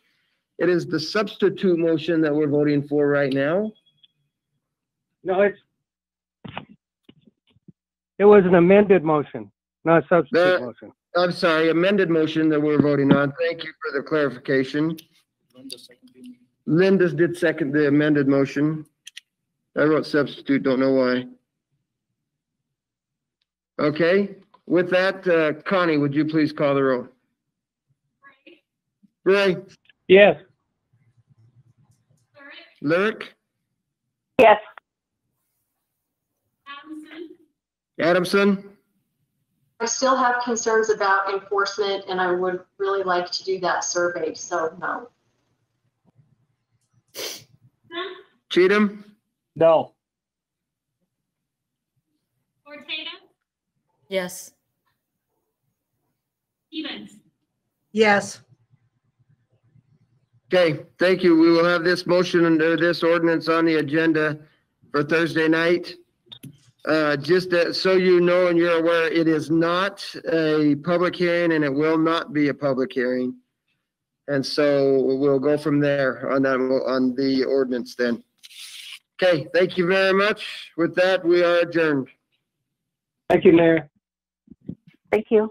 It is the substitute motion that we're voting for right now. No, it was an amended motion, not a substitute motion. I'm sorry, amended motion that we're voting on. Thank you for the clarification. Linda did second the amended motion. I wrote substitute, don't know why. Okay, with that, Connie, would you please call the roll? Bray? Yes. Lyric? Yes. Adamson? I still have concerns about enforcement, and I would really like to do that survey, so no. Cheatham? No. Yes. Yes. Okay, thank you. We will have this motion and this ordinance on the agenda for Thursday night. Just so you know and you're aware, it is not a public hearing and it will not be a public hearing. And so we'll go from there on that, on the ordinance then. Okay, thank you very much. With that, we are adjourned. Thank you, Mayor. Thank you.